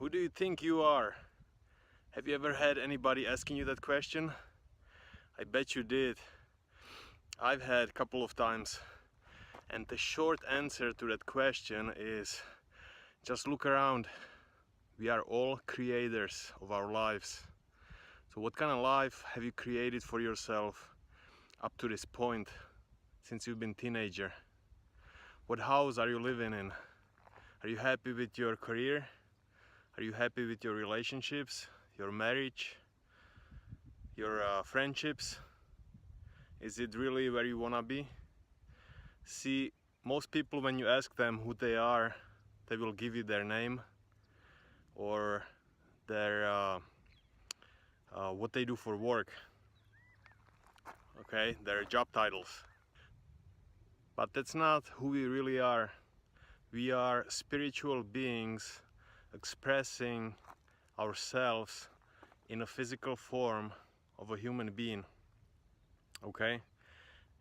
Who do you think you are? Have you ever had anybody asking you that question? I bet you did. I've had a couple of times. And the short answer to that question is just look around. We are all creators of our lives. So what kind of life have you created for yourself up to this point since you've been teenager? What house are you living in? Are you happy with your career? Are you happy with your relationships, your marriage, your friendships? Is it really where you wanna be? See, most people, when you ask them who they are, they will give you their name or their what they do for work. Okay, their job titles. But that's not who we really are. We are spiritual beings expressing ourselves in a physical form of a human being. Okay,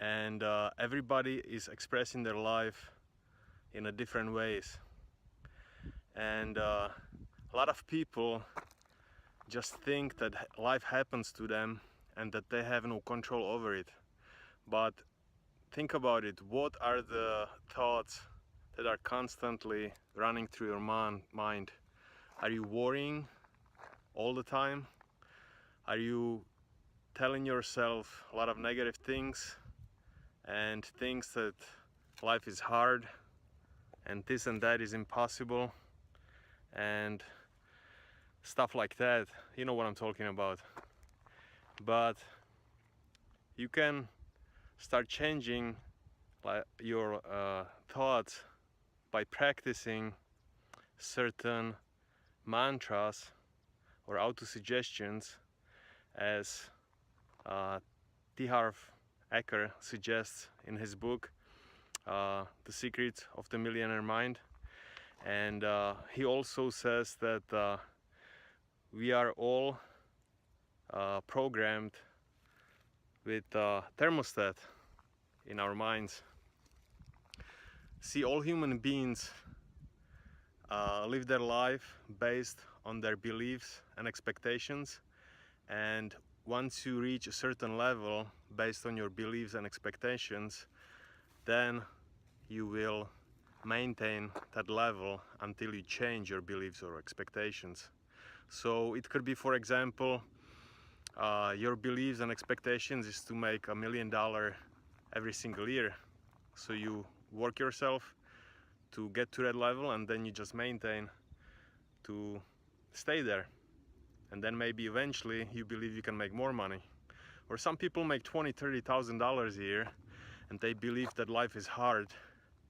and everybody is expressing their life in a different ways, and a lot of people just think that life happens to them and that they have no control over it. But think about it. What are the thoughts that are constantly running through your mind? Are you worrying all the time? Are you telling yourself a lot of negative things and things that life is hard and this and that is impossible and stuff like that? You know what I'm talking about. But you can start changing your thoughts by practicing certain mantras or auto-suggestions, as T. Harv Eker suggests in his book The Secret of the Millionaire Mind. And he also says that we are all programmed with a thermostat in our minds. See, all human beings live their life based on their beliefs and expectations, and once you reach a certain level based on your beliefs and expectations, then you will maintain that level until you change your beliefs or expectations. So it could be, for example, your beliefs and expectations is to make $1 million every single year. So you work yourself to get to that level, and then you just maintain to stay there. And then maybe eventually you believe you can make more money. Or some people make $20,000-$30,000 a year, and they believe that life is hard,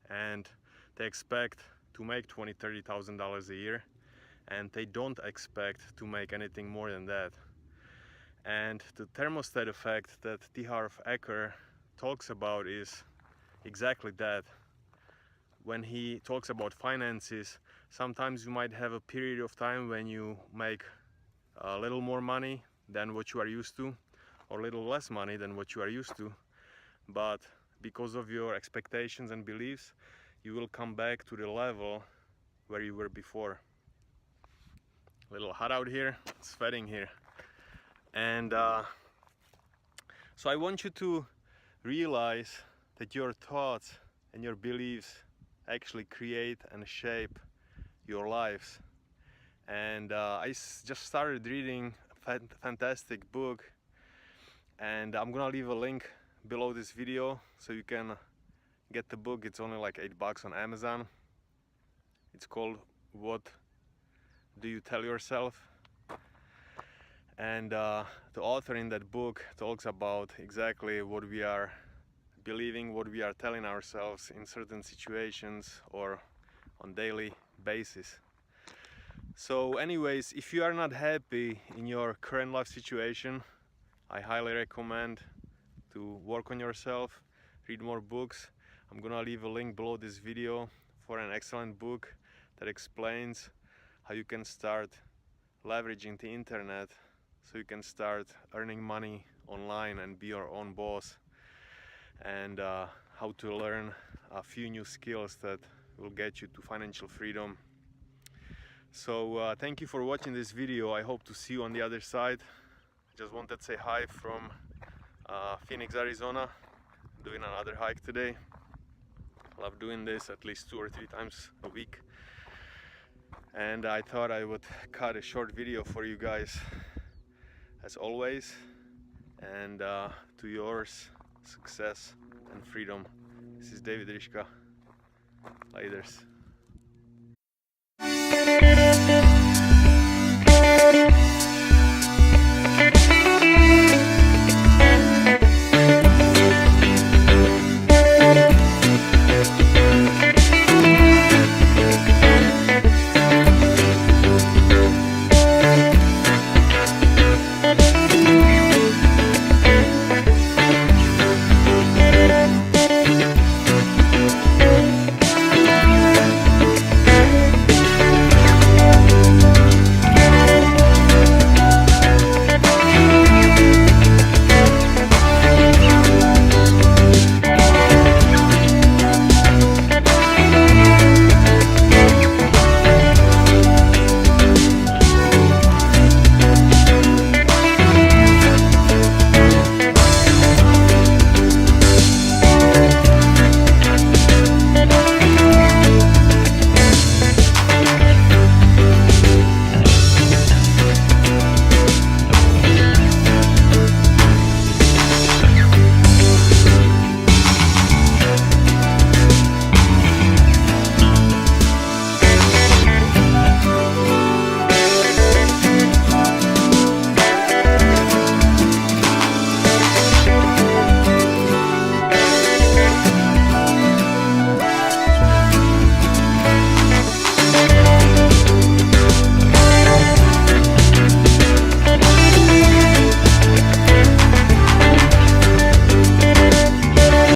and they expect to make $20,000-$30,000 a year, and they don't expect to make anything more than that. And the thermostat effect that T. Harv Eker talks about is exactly that. When he talks about finances, sometimes you might have a period of time when you make a little more money than what you are used to, or a little less money than what you are used to, but because of your expectations and beliefs, you will come back to the level where you were before. A little hot out here, it's sweating here. And so I want you to realize that your thoughts and your beliefs actually create and shape your lives. And I just started reading a fantastic book, and I'm gonna leave a link below this video so you can get the book. It's only like $8 on Amazon. It's called What Do You Tell Yourself? And the author in that book talks about exactly what we are believing, what we are telling ourselves in certain situations or on daily basis. So anyways, if you are not happy in your current life situation, I highly recommend to work on yourself, read more books. I'm gonna leave a link below this video for an excellent book that explains how you can start leveraging the internet so you can start earning money online and be your own boss, and how to learn a few new skills that will get you to financial freedom. So thank you for watching this video. I hope to see you on the other side. I just wanted to say hi from Phoenix, Arizona. Doing another hike today. Love doing this at least 2 or 3 times a week, and I thought I would cut a short video for you guys as always. And to yours, success and freedom. This is David Riška. Laters.